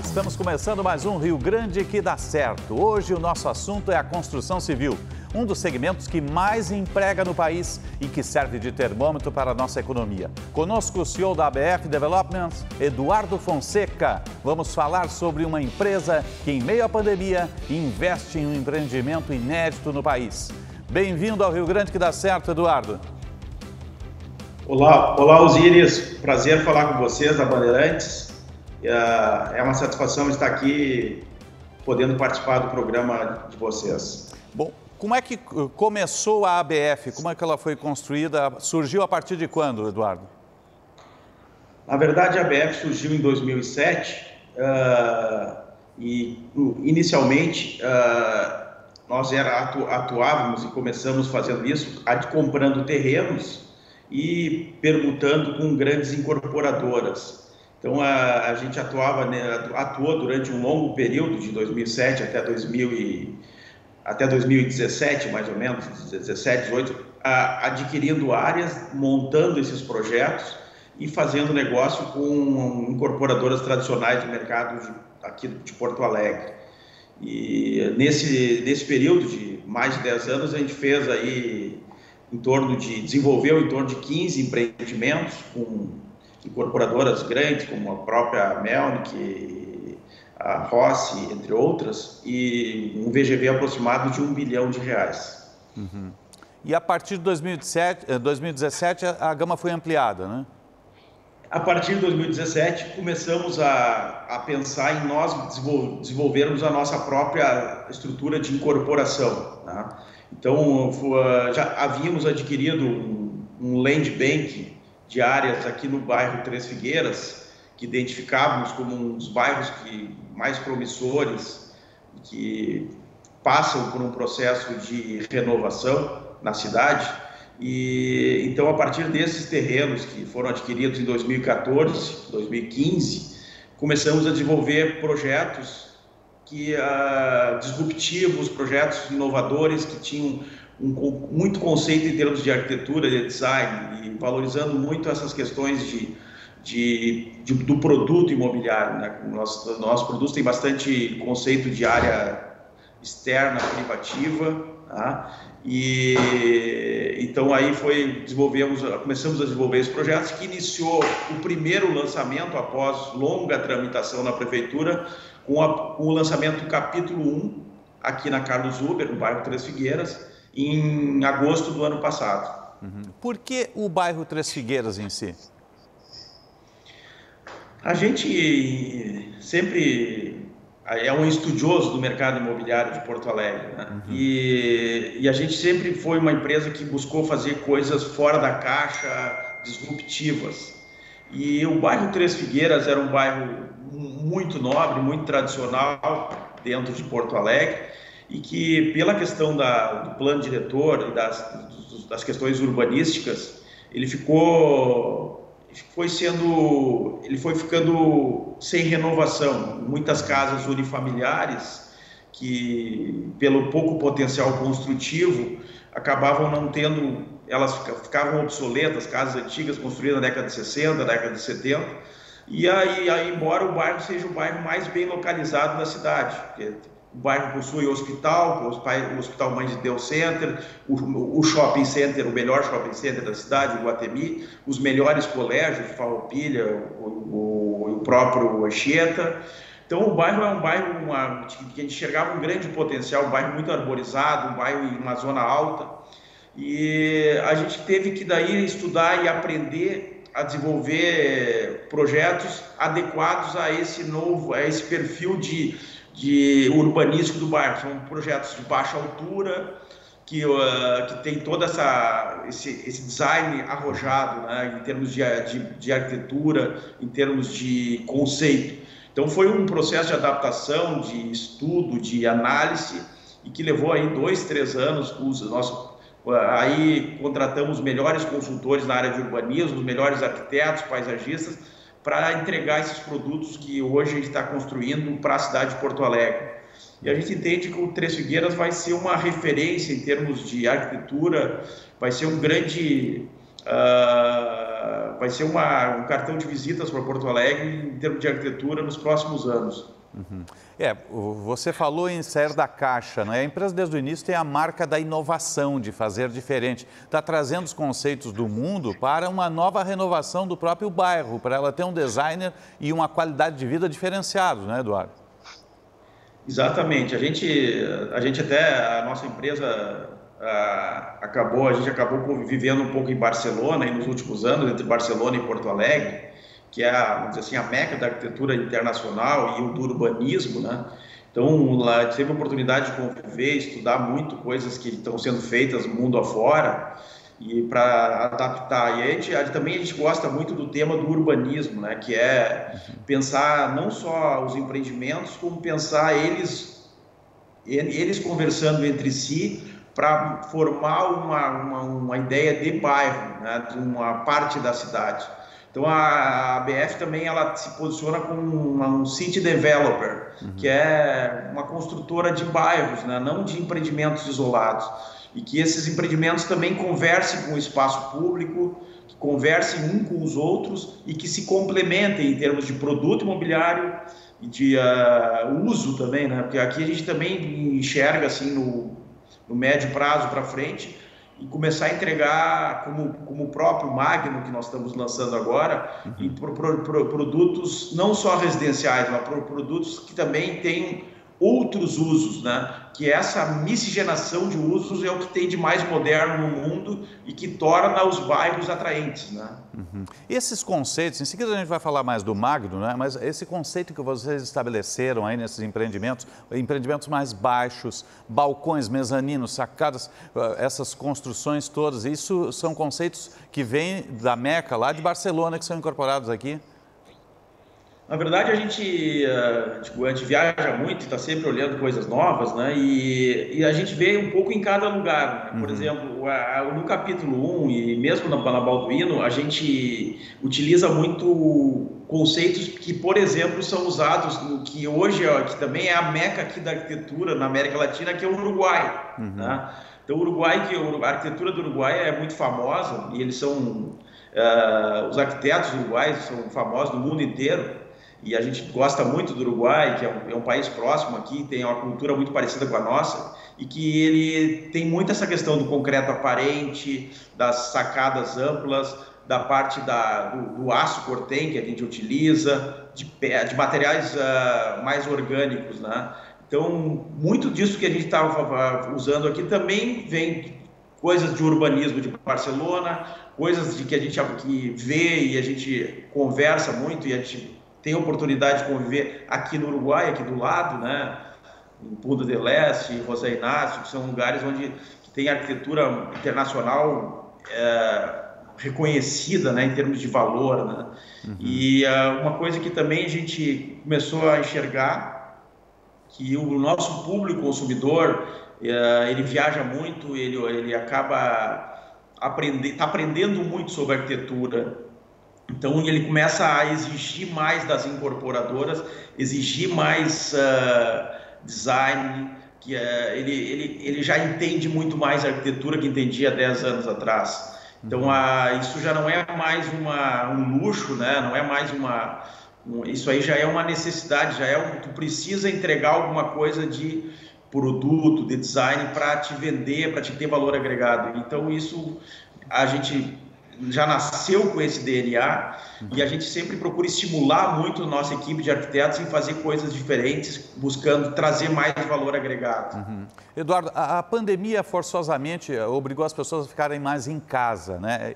Estamos começando mais um Rio Grande que dá certo. Hoje o nosso assunto é a construção civil, um dos segmentos que mais emprega no país e que serve de termômetro para a nossa economia. Conosco o CEO da ABF Developments, Eduardo Fonseca. Vamos falar sobre uma empresa que, em meio à pandemia, investe em um empreendimento inédito no país. Bem-vindo ao Rio Grande que dá certo, Eduardo. Olá, Osíris. Prazer falar com vocês da Bandeirantes. É uma satisfação estar aqui podendo participar do programa de vocês. Bom, como é que começou a ABF? Como é que ela foi construída? Surgiu a partir de quando, Eduardo? Na verdade, a ABF surgiu em 2007 e inicialmente nós atuávamos e começamos fazendo isso, comprando terrenos e permutando com grandes incorporadoras. Então, a gente atuou durante um longo período, de 2007 até 2017, mais ou menos, 17, 18, adquirindo áreas, montando esses projetos e fazendo negócio com incorporadoras tradicionais do mercado aqui de Porto Alegre. E nesse período de mais de 10 anos, a gente fez aí desenvolveu em torno de 15 empreendimentos com incorporadoras grandes, como a própria Melnick, a Rossi, entre outras, e um VGV aproximado de R$1 bilhão. Uhum. E a partir de 2017, a gama foi ampliada, né? A partir de 2017, começamos a pensar em nós desenvolvermos a nossa própria estrutura de incorporação, né? Então, já havíamos adquirido um land bank de áreas aqui no bairro Três Figueiras, que identificávamos como um dos bairros mais promissores, que passam por um processo de renovação na cidade. E então, a partir desses terrenos que foram adquiridos em 2014, 2015, começamos a desenvolver projetos disruptivos, projetos inovadores que tinham muito conceito em termos de arquitetura, de design, e valorizando muito essas questões do produto imobiliário, né? Nosso produto tem bastante conceito de área externa, privativa, tá? E então aí começamos a desenvolver esses projetos, que iniciou o primeiro lançamento após longa tramitação na prefeitura, com o lançamento do capítulo 1 aqui na Carlos Huber, no bairro Três Figueiras, em agosto do ano passado. Uhum. Por que o bairro Três Figueiras em si? A gente sempre é um estudioso do mercado imobiliário de Porto Alegre, né? Uhum. E a gente sempre foi uma empresa que buscou fazer coisas fora da caixa, disruptivas. E o bairro Três Figueiras era um bairro muito nobre, muito tradicional dentro de Porto Alegre, e que, pela questão do plano diretor e das questões urbanísticas, ele foi ficando sem renovação. Muitas casas unifamiliares que, pelo pouco potencial construtivo, acabavam não tendo, elas ficavam obsoletas, casas antigas construídas na década de 60, década de 70, e aí embora o bairro seja o bairro mais bem localizado da cidade, porque o bairro possui hospital, o Hospital Mãe de Deus Center, o shopping center, o melhor shopping center da cidade, o Guatemi, os melhores colégios, Farroupilha, o próprio Anchieta. Então, o bairro é um bairro que a gente enxergava um grande potencial, um bairro muito arborizado, um bairro em uma zona alta. E a gente teve que daí estudar e aprender a desenvolver projetos adequados a esse perfil de urbanístico do bairro. São projetos de baixa altura, que tem todo esse design arrojado, né, em termos de arquitetura, em termos de conceito. Então foi um processo de adaptação, de estudo, de análise, e que levou aí 2, 3 anos. Aí contratamos os melhores consultores na área de urbanismo, os melhores arquitetos, paisagistas, para entregar esses produtos que hoje a gente está construindo para a cidade de Porto Alegre. E a gente entende que o Três Figueiras vai ser uma referência em termos de arquitetura, vai ser um cartão de visitas para Porto Alegre em termos de arquitetura nos próximos anos. Você falou em sair da caixa, né? A empresa desde o início tem a marca da inovação, de fazer diferente. Está trazendo os conceitos do mundo para uma nova renovação do próprio bairro, para ela ter um designer e uma qualidade de vida diferenciados, né, Eduardo? Exatamente. A nossa empresa a gente acabou vivendo um pouco em Barcelona e nos últimos anos, entre Barcelona e Porto Alegre, que é, vamos dizer assim, a meca da arquitetura internacional e o do urbanismo, né? Então, lá teve a oportunidade de conviver, estudar muito coisas que estão sendo feitas mundo afora e para adaptar. E também a gente gosta muito do tema do urbanismo, né? Que é pensar não só os empreendimentos, como pensar eles conversando entre si para formar uma ideia de bairro, né? De uma parte da cidade. Então a ABF também ela se posiciona como um city developer, que é uma construtora de bairros, né? Não de empreendimentos isolados. E que esses empreendimentos também conversem com o espaço público, que conversem um com os outros e que se complementem em termos de produto imobiliário e de uso também, né? Porque aqui a gente também enxerga assim no médio prazo para frente e começar a entregar, como o próprio Magno que nós estamos lançando agora, e produtos não só residenciais, mas produtos que também têm outros usos, né? Que essa miscigenação de usos é o que tem de mais moderno no mundo e que torna os bairros atraentes, né? Esses conceitos, em seguida a gente vai falar mais do Magno, né? Mas esse conceito que vocês estabeleceram aí nesses empreendimentos mais baixos, balcões, mezaninos, sacadas, essas construções todas, isso são conceitos que vêm da Meca, lá de Barcelona, que são incorporados aqui? Na verdade, a gente viaja muito, está sempre olhando coisas novas, né? E a gente vê um pouco em cada lugar, né? Por exemplo, no capítulo 1 e mesmo na Balduino, a gente utiliza muito conceitos que, por exemplo, são usados no que hoje, que também é a meca aqui da arquitetura na América Latina, que é o Uruguai, né? Então, a arquitetura do Uruguai é muito famosa e eles são, os arquitetos uruguaios são famosos no mundo inteiro. E a gente gosta muito do Uruguai, que é um país próximo aqui, tem uma cultura muito parecida com a nossa, e que ele tem muito essa questão do concreto aparente, das sacadas amplas, da parte do aço cortem que a gente utiliza, de materiais mais orgânicos, né? Então, muito disso que a gente estava usando aqui também vem coisas de urbanismo de Barcelona, coisas que a gente vê e a gente conversa muito e a gente tem a oportunidade de conviver aqui no Uruguai, aqui do lado, né? Em Punta del Este, José Inácio, que são lugares onde tem arquitetura internacional reconhecida, né? Em termos de valor, né? E uma coisa que também a gente começou a enxergar, que o nosso público consumidor, ele viaja muito, ele acaba aprendendo muito sobre arquitetura. Então, ele começa a exigir mais das incorporadoras, exigir mais design, que ele já entende muito mais a arquitetura que entendia 10 anos atrás. Então, isso já não é mais um luxo, né? Não é mais isso aí já é uma necessidade, tu precisa entregar alguma coisa de produto, de design para te vender, para te ter valor agregado. Então, isso a gente já nasceu com esse DNA e a gente sempre procura estimular muito a nossa equipe de arquitetos em fazer coisas diferentes, buscando trazer mais valor agregado. Eduardo, a pandemia forçosamente obrigou as pessoas a ficarem mais em casa, né?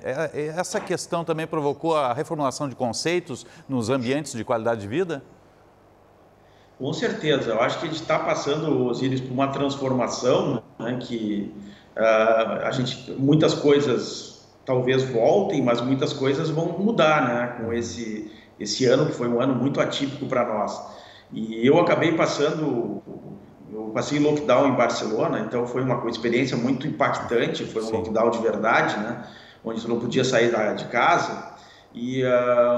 Essa questão também provocou a reformulação de conceitos nos ambientes de qualidade de vida? Com certeza, eu acho que a gente está passando, Osiris, por uma transformação, né, que muitas coisas talvez voltem, mas muitas coisas vão mudar, né? Com esse ano, que foi um ano muito atípico para nós. E eu passei lockdown em Barcelona, então foi uma experiência muito impactante, foi um lockdown de verdade, né? Onde você não podia sair de casa. E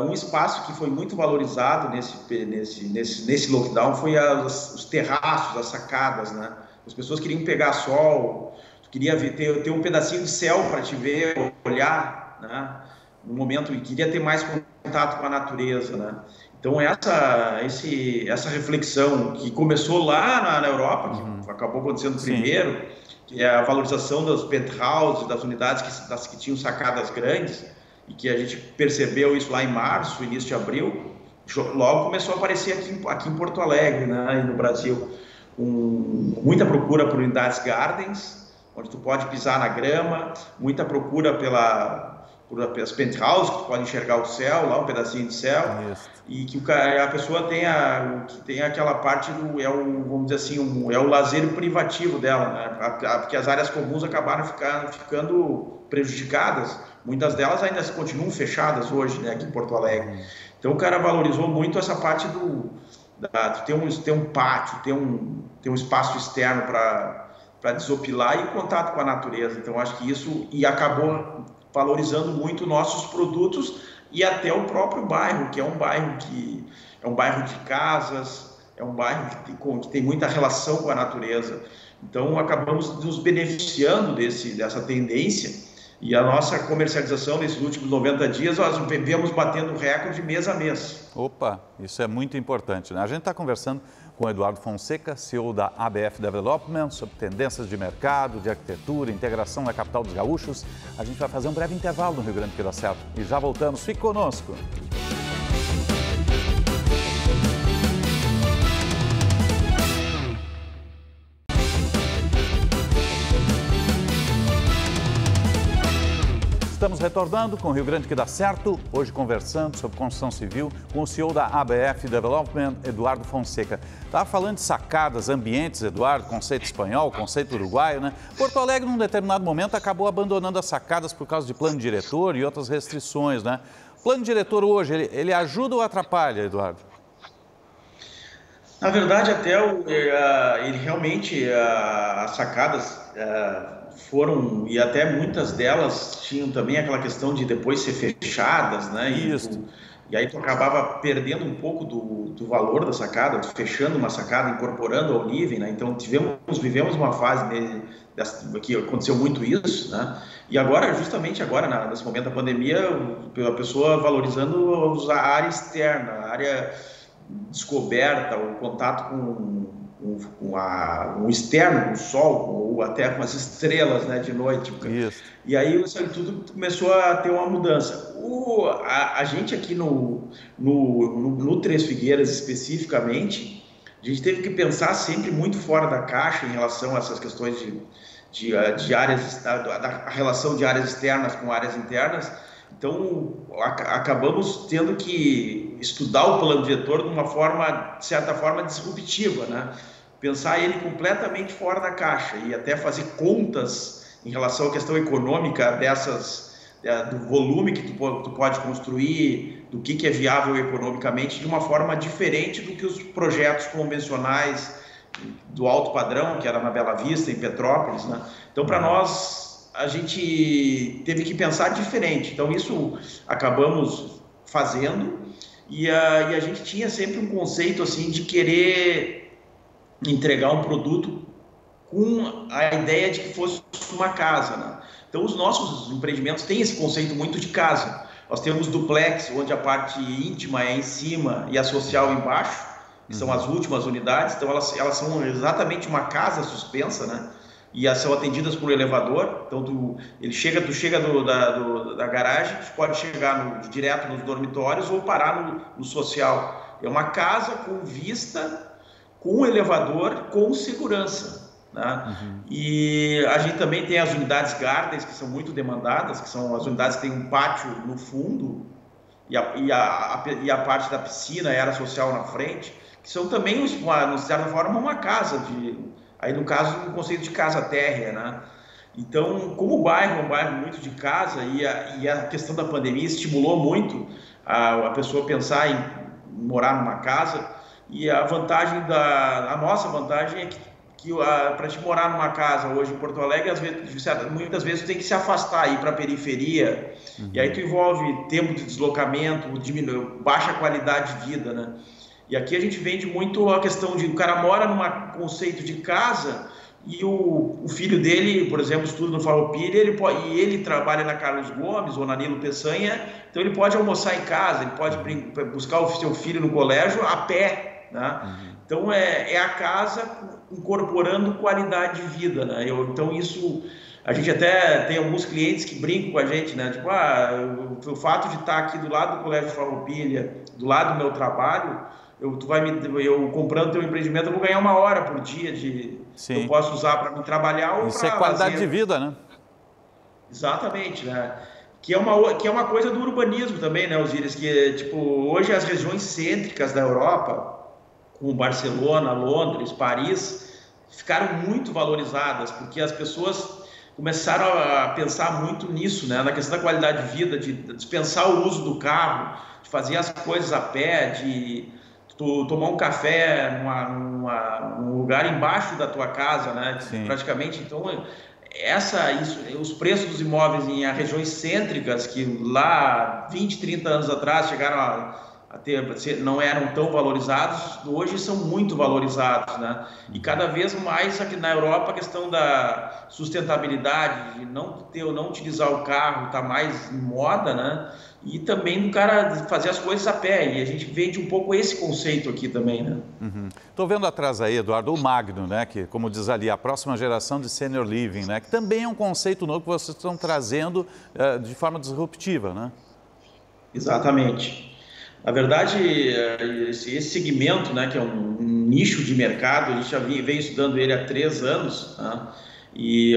um espaço que foi muito valorizado nesse lockdown foi os terraços, as sacadas, né? As pessoas queriam pegar sol, queria ter um pedacinho de céu para te ver, olhar, né? No momento, e queria ter mais contato com a natureza, né? Então, essa reflexão que começou lá na Europa, que acabou acontecendo primeiro, que é a valorização das penthouses, das unidades que tinham sacadas grandes, e que a gente percebeu isso lá em março, início de abril, logo começou a aparecer aqui em Porto Alegre, né, e no Brasil, muita procura por unidades gardens, onde tu pode pisar na grama, muita procura pelas penthouses, que tu pode enxergar o céu, lá um pedacinho de céu, e que a pessoa tem aquela parte vamos dizer assim, é o lazer privativo dela, né? Porque as áreas comuns acabaram ficando prejudicadas, muitas delas ainda continuam fechadas hoje, né, aqui em Porto Alegre. Então o cara valorizou muito essa parte ter um pátio, ter um espaço externo para desopilar e contato com a natureza. Então acho que isso acabou valorizando muito nossos produtos e até o próprio bairro, que é um bairro de casas, é um bairro que tem muita relação com a natureza. Então acabamos nos beneficiando dessa tendência, e a nossa comercialização nesses últimos 90 dias nós vivemos batendo recorde mês a mês. Opa, isso é muito importante, né? A gente está conversando com o Eduardo Fonseca, CEO da ABF Development, sobre tendências de mercado, de arquitetura, integração na capital dos gaúchos. A gente vai fazer um breve intervalo no Rio Grande do Sul e já voltamos. Fique conosco. Estamos retornando com o Rio Grande que dá certo, hoje conversando sobre construção civil com o CEO da ABF Development, Eduardo Fonseca. Estava falando de sacadas, ambientes, Eduardo, conceito espanhol, conceito uruguaio, né? Porto Alegre, num determinado momento, acabou abandonando as sacadas por causa de plano diretor e outras restrições, né? Plano diretor hoje, ele ajuda ou atrapalha, Eduardo? Na verdade, ele realmente, as sacadas foram, e até muitas delas tinham também aquela questão de depois ser fechadas, né? E aí tu acabava perdendo um pouco do valor da sacada, fechando uma sacada, incorporando ao living, né? Então vivemos uma fase que aconteceu muito isso, né? E agora, justamente agora, nesse momento da pandemia, a pessoa valorizando a área externa, a área descoberta, o contato com o externo, com o sol, ou até com as estrelas, né, de noite. Isso. E aí isso tudo começou a ter uma mudança. A gente aqui no Três Figueiras especificamente, a gente teve que pensar sempre muito fora da caixa em relação a essas questões de áreas, a relação de áreas externas com áreas internas. Então, acabamos tendo que estudar o plano diretor de uma forma, de certa forma, disruptiva, né? Pensar ele completamente fora da caixa e até fazer contas em relação à questão econômica do volume que tu pode construir, do que é viável economicamente, de uma forma diferente do que os projetos convencionais do alto padrão, que era na Bela Vista, em Petrópolis, né? Então, para nós, a gente teve que pensar diferente. Então, isso acabamos fazendo e a gente tinha sempre um conceito assim de querer entregar um produto com a ideia de que fosse uma casa, né? Então, os nossos empreendimentos têm esse conceito muito de casa. Nós temos duplex, onde a parte íntima é em cima e a social embaixo, que são as últimas unidades. Então, elas são exatamente uma casa suspensa, né? E são atendidas por elevador. Então, tu chega da garagem, tu pode chegar direto nos dormitórios ou parar no social. É uma casa com vista, com elevador, com segurança, né? E a gente também tem as unidades gardens, que são muito demandadas, que são as unidades que têm um pátio no fundo e a parte da piscina e área social na frente, que são também, de certa forma, uma casa, aí no caso, um conceito de casa térrea, né? Então, como o bairro é um bairro muito de casa e a questão da pandemia estimulou muito a pessoa pensar em morar numa casa, e a nossa vantagem é que para te morar numa casa hoje em Porto Alegre, muitas vezes tu tem que se afastar, ir para a periferia, e aí tu envolve tempo de deslocamento, baixa qualidade de vida, né? E aqui a gente vende muito a questão de o cara mora num conceito de casa, e o filho dele, por exemplo, estuda no Farroupilha, e ele trabalha na Carlos Gomes ou na Nilo Peçanha, então ele pode almoçar em casa, ele pode buscar o seu filho no colégio a pé, né? Então é a casa incorporando qualidade de vida, né? Então isso, a gente até tem alguns clientes que brincam com a gente, né? Tipo, o fato de estar aqui do lado do Colégio Farroupilha, do lado do meu trabalho, eu comprando teu empreendimento, eu vou ganhar 1 hora por dia eu posso usar para me trabalhar ou para isso é qualidade de vida, né? Exatamente, né? Que é uma coisa do urbanismo também, né, Osíris? Que, tipo, hoje as regiões cêntricas da Europa, como Barcelona, Londres, Paris, ficaram muito valorizadas, porque as pessoas começaram a pensar muito nisso, né? Na questão da qualidade de vida, de dispensar o uso do carro, de fazer as coisas a pé, de tomar um café num lugar embaixo da tua casa, né? Praticamente, então, os preços dos imóveis em regiões cêntricas, que lá 20, 30 anos atrás chegaram a ter, não eram tão valorizados, hoje são muito valorizados, né? E cada vez mais aqui na Europa a questão da sustentabilidade, de não utilizar o carro, está mais em moda, né? E também do cara fazer as coisas a pé, e a gente vende um pouco esse conceito aqui também, né? Estou vendo atrás aí, Eduardo, o Magno, né? Que, como diz ali, a próxima geração de senior living, né? Que também é um conceito novo que vocês estão trazendo de forma disruptiva, né? Exatamente. Na verdade, esse segmento, né, que é um nicho de mercado, a gente já vem estudando ele há 3 anos, né? E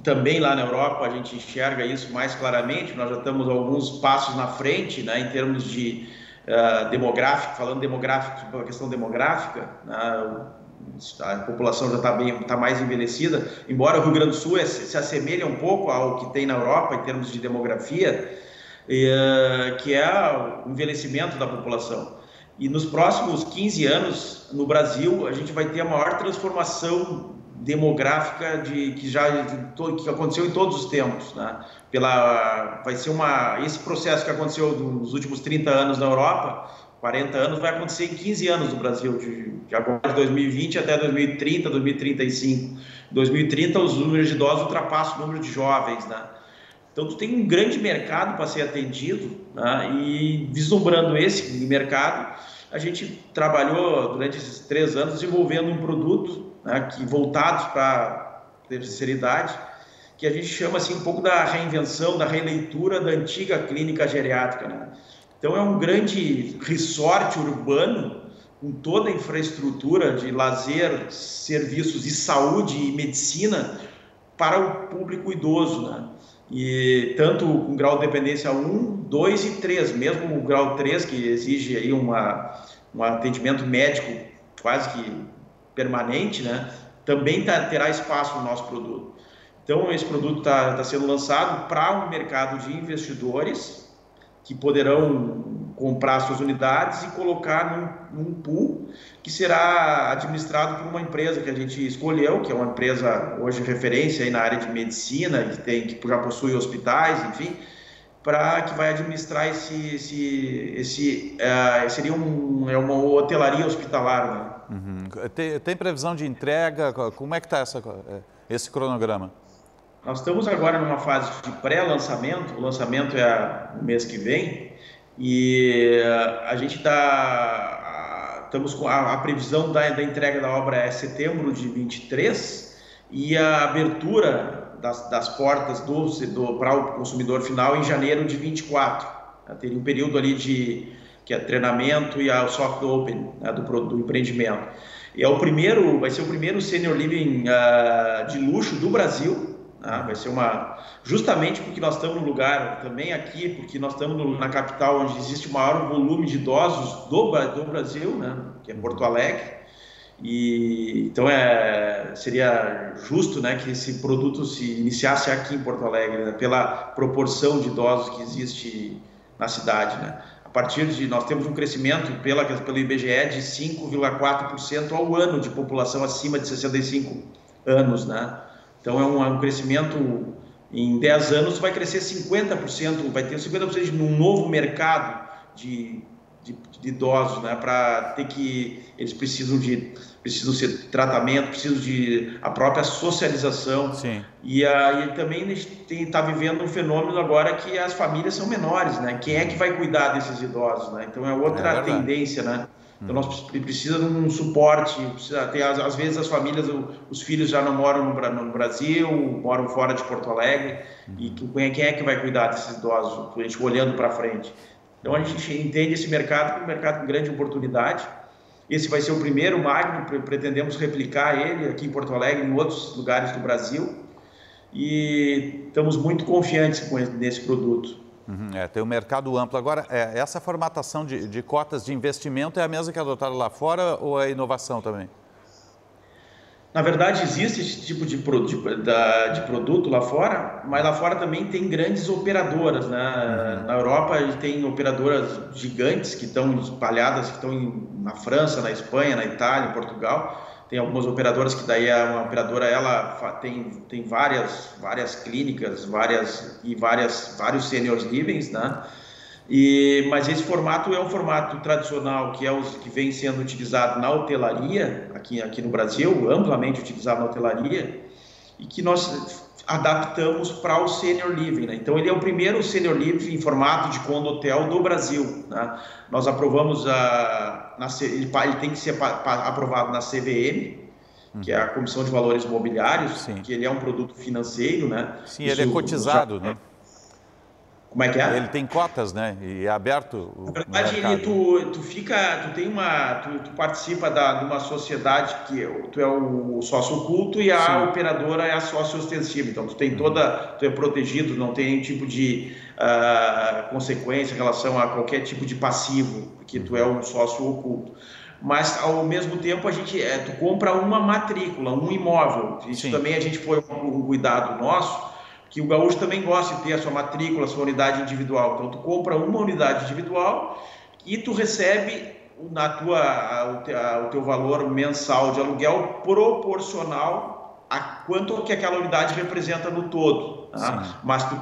também lá na Europa a gente enxerga isso mais claramente. Nós já estamos alguns passos na frente, né, em termos de demográfico, falando demográfico, a questão demográfica, né? A população já está mais envelhecida, embora o Rio Grande do Sul se assemelhe um pouco ao que tem na Europa em termos de demografia, que é o envelhecimento da população. E nos próximos 15 anos, no Brasil, a gente vai ter a maior transformação demográfica que aconteceu em todos os tempos, né? Esse processo que aconteceu nos últimos 30 anos na Europa, 40 anos, vai acontecer em 15 anos no Brasil, de agora de 2020 até 2030, 2035. Em 2030, os números de idosos ultrapassam o número de jovens, né? Então, tu tem um grande mercado para ser atendido, né? E vislumbrando esse mercado, a gente trabalhou durante esses 3 anos desenvolvendo um produto, né, voltado para a terceira idade, que a gente chama assim, um pouco da reinvenção, da releitura da antiga clínica geriátrica, né? Então, é um grande resort urbano com toda a infraestrutura de lazer, serviços de saúde e medicina para o público idoso, né? E tanto com grau de dependência 1, 2 e 3, mesmo o grau 3, que exige aí um atendimento médico quase que permanente, né? Também terá espaço no nosso produto. Então, esse produto está sendo lançado para um mercado de investidores que poderão comprar suas unidades e colocar num pool que será administrado por uma empresa que a gente escolheu, que é uma empresa hoje referência aí na área de medicina, que já possui hospitais, enfim, que vai administrar seria uma hotelaria hospitalar, né? Tem previsão de entrega? Como é que está esse cronograma? Nós estamos agora numa fase de pré-lançamento, o lançamento é no mês que vem, e a gente estamos com a previsão da entrega da obra é setembro de 23, e a abertura das portas para o consumidor final em janeiro de 24. Teria um período ali que é treinamento e o soft open, né, do empreendimento. E vai ser o primeiro senior living de luxo do Brasil. Vai ser justamente porque nós estamos no lugar, também aqui, porque nós estamos na capital onde existe o maior volume de idosos do Brasil, né, que é Porto Alegre, e então seria justo, né, que esse produto se iniciasse aqui em Porto Alegre, né, pela proporção de idosos que existe na cidade, né. Nós temos um crescimento pelo IBGE de 5,4% ao ano de população acima de 65 anos, né. Então, é um crescimento, em 10 anos vai crescer 50%, vai ter 50% de um novo mercado de idosos, né? Eles precisam de precisam ser tratamento, precisam de a própria socialização. Sim. E aí também a gente está vivendo um fenômeno agora que as famílias são menores, né? Quem é que vai cuidar desses idosos, né? Então é outra tendência, né? Então nós precisamos de um suporte, precisa ter, às vezes as famílias, os filhos já não moram no Brasil, moram fora de Porto Alegre, e quem é que vai cuidar desses idosos, a gente olhando para frente. Então a gente entende esse mercado como um mercado com grande oportunidade. Esse vai ser o primeiro Magno, pretendemos replicar ele aqui em Porto Alegre, em outros lugares do Brasil, e estamos muito confiantes nesse produto. Tem um mercado amplo. Agora, essa formatação de cotas de investimento é a mesma que adotaram lá fora ou é inovação também? Na verdade, existe esse tipo de produto lá fora, mas lá fora também tem grandes operadoras, né? Na Europa tem operadoras gigantes que estão espalhadas, que estão na França, na Espanha, na Itália, em Portugal. Tem algumas operadoras que daí uma operadora, ela tem várias clínicas, vários seniors livings, né? Mas esse formato é um formato tradicional que vem sendo utilizado na hotelaria, aqui no Brasil, amplamente utilizado na hotelaria, e que nós adaptamos para o senior living, né? Então ele é o primeiro senior living em formato de condo hotel do Brasil, né? Nós aprovamos ele tem que ser aprovado na CVM, que é a Comissão de Valores Imobiliários. Sim. Que ele é um produto financeiro, né? Sim, ele é cotizado, né? Como é que é? Ele tem cotas, né? E é aberto. Na verdade, tu participa de uma sociedade que tu é o sócio oculto e a operadora é a sócio ostensiva. Então, tu é protegido, não tem nenhum tipo de consequência em relação a qualquer tipo de passivo, porque tu é um sócio oculto. Mas, ao mesmo tempo, tu compra uma matrícula, um imóvel. Isso também a gente foi um cuidado nosso, que o gaúcho também gosta de ter a sua matrícula, a sua unidade individual. Então, tu compra uma unidade individual e tu recebe o teu valor mensal de aluguel proporcional a quanto que aquela unidade representa no todo. Tá? Mas tu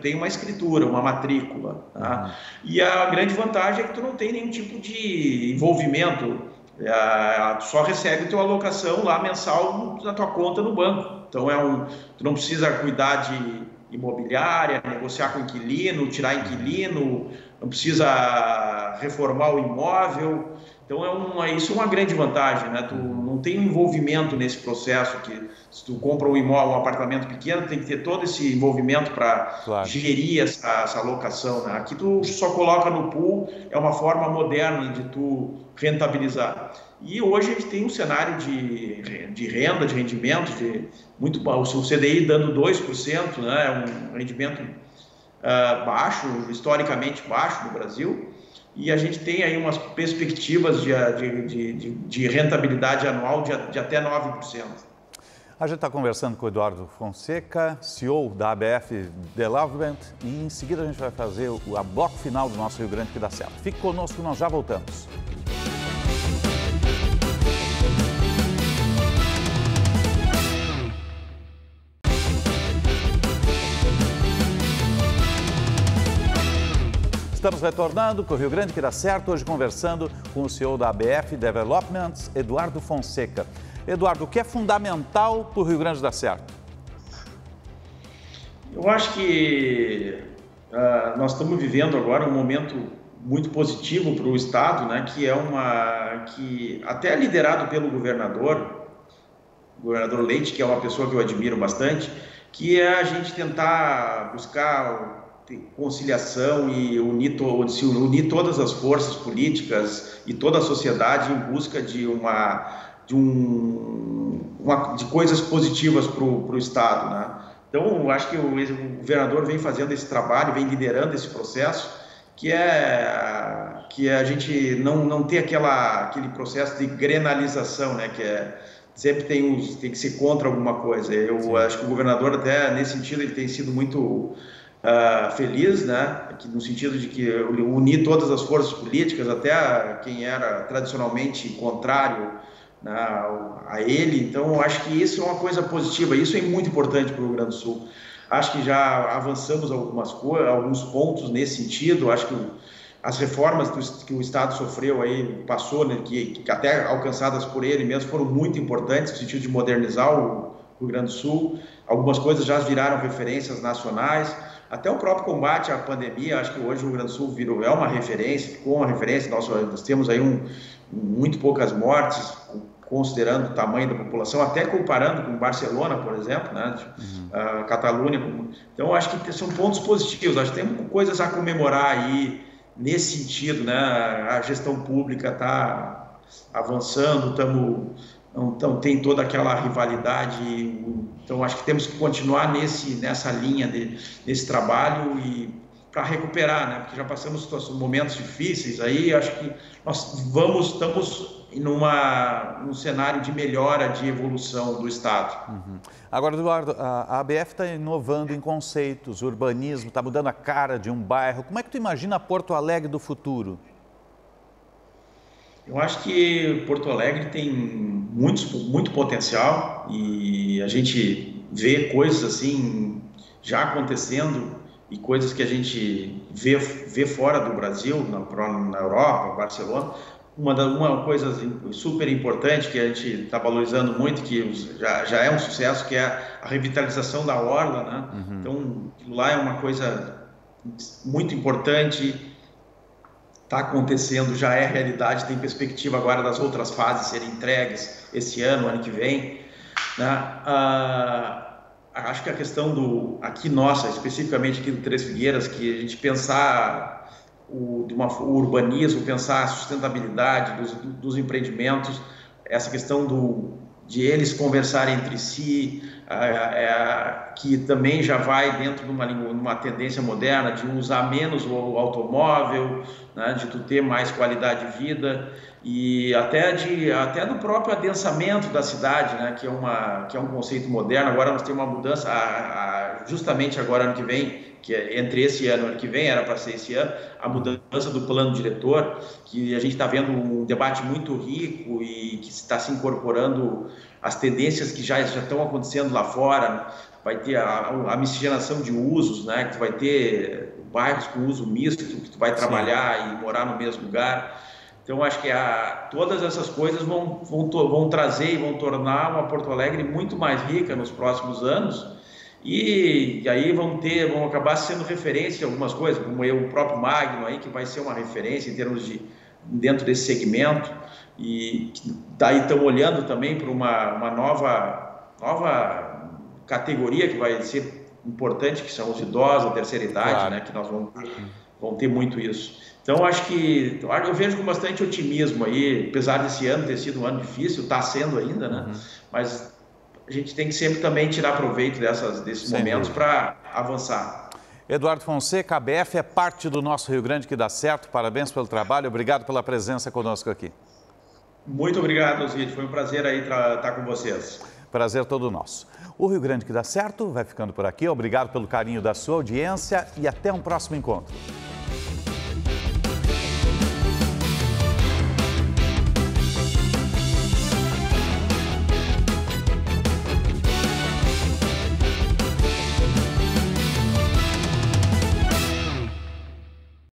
tem uma escritura, uma matrícula. Tá? E a grande vantagem é que tu não tem nenhum tipo de envolvimento. Tu só recebe a tua alocação lá mensal na tua conta no banco. Então tu não precisa cuidar de imobiliária, negociar com inquilino, tirar inquilino, não precisa reformar o imóvel. Então isso é uma grande vantagem, né? Tu não tem um envolvimento nesse processo, que se tu compra um apartamento pequeno, tem que ter todo esse envolvimento para gerir essa alocação, né? Aqui tu só coloca no pool, é uma forma moderna de tu rentabilizar. E hoje a gente tem um cenário de renda, de rendimento, muito bom. O CDI dando 2%, né? É um rendimento baixo, historicamente baixo no Brasil. E a gente tem aí umas perspectivas de rentabilidade anual de até 9%. A gente está conversando com o Eduardo Fonseca, CEO da ABF Development, e em seguida a gente vai fazer o bloco final do nosso Rio Grande que dá certo. Fique conosco, nós já voltamos. Estamos retornando com o Rio Grande que dá certo, hoje conversando com o CEO da ABF Developments, Eduardo Fonseca. Eduardo, o que é fundamental para o Rio Grande dar certo? Eu acho que nós estamos vivendo agora um momento muito positivo para o Estado, né, que até é liderado pelo governador Leite, que é uma pessoa que eu admiro bastante, que é a gente tentar buscar conciliação e unir todas as forças políticas e toda a sociedade em busca de coisas positivas para o Estado, né? Então, eu acho que o governador vem fazendo esse trabalho, vem liderando esse processo, que a gente não ter aquele processo de grenalização, né? Sempre tem que ser contra alguma coisa. Eu acho que o governador, até nesse sentido, ele tem sido muito feliz, né? No sentido de que unir todas as forças políticas, até quem era tradicionalmente contrário, né, a ele. Então, eu acho que isso é uma coisa positiva, isso é muito importante para o Rio Grande do Sul. Acho que já avançamos alguns pontos nesse sentido. Acho que as reformas que o Estado sofreu aí, passou, né, que até alcançadas por ele mesmo, foram muito importantes no sentido de modernizar o Rio Grande do Sul. Algumas coisas já viraram referências nacionais. Até o próprio combate à pandemia, acho que hoje o Rio Grande do Sul é uma referência, ficou uma referência. Nós temos aí muito poucas mortes, considerando o tamanho da população, até comparando com Barcelona, por exemplo, né? Catalunha. Então, acho que são pontos positivos. Acho que tem coisas a comemorar aí nesse sentido, né? A gestão pública está avançando, então tem toda aquela rivalidade. Então, acho que temos que continuar nessa linha desse trabalho e para recuperar, né? Porque já passamos momentos difíceis aí, acho que nós estamos num cenário de melhora, de evolução do Estado. Agora, Eduardo, a ABF está inovando em conceitos, urbanismo, está mudando a cara de um bairro. Como é que tu imagina Porto Alegre do futuro? Eu acho que Porto Alegre tem muito potencial e a gente vê coisas assim já acontecendo e coisas que a gente vê fora do Brasil, na Europa, Barcelona. Uma coisa super importante que a gente está valorizando muito, que já é um sucesso, que é a revitalização da orla, né? Então, lá é uma coisa muito importante. Está acontecendo, já é realidade, tem perspectiva agora das outras fases serem entregues esse ano que vem, né? Acho que a questão aqui nossa, especificamente aqui do Três Figueiras, que a gente pensar o urbanismo, pensar a sustentabilidade dos empreendimentos, essa questão de eles conversarem entre si, que também já vai dentro de uma tendência moderna de usar menos o automóvel, né, de tu ter mais qualidade de vida e até do próprio adensamento da cidade, né, que é um conceito moderno. Agora nós temos uma mudança, justamente agora ano que vem, que é entre esse ano e ano que vem, era para ser esse ano, a mudança do plano diretor, que a gente está vendo um debate muito rico e que está se incorporando as tendências que já estão acontecendo lá fora. Vai ter a miscigenação de usos, né? Que tu vai ter bairros com uso misto, que tu vai trabalhar e morar no mesmo lugar. Então, acho que todas essas coisas vão trazer e vão tornar uma Porto Alegre muito mais rica nos próximos anos. E aí vão acabar sendo referência em algumas coisas, como o próprio Magno aí, que vai ser uma referência em termos dentro desse segmento. E daí estão olhando também para uma nova categoria que vai ser importante, que são os idosos, a terceira idade, né, que nós vamos ter muito isso. Então, eu vejo com bastante otimismo aí, apesar desse ano ter sido um ano difícil, está sendo ainda, né? Mas a gente tem que sempre também tirar proveito desses momentos para avançar. Eduardo Fonseca, a ABF é parte do nosso Rio Grande que dá certo. Parabéns pelo trabalho, obrigado pela presença conosco aqui. Muito obrigado, Osíris. Foi um prazer aí estar com vocês. Prazer todo nosso. O Rio Grande que dá certo vai ficando por aqui. Obrigado pelo carinho da sua audiência e até um próximo encontro.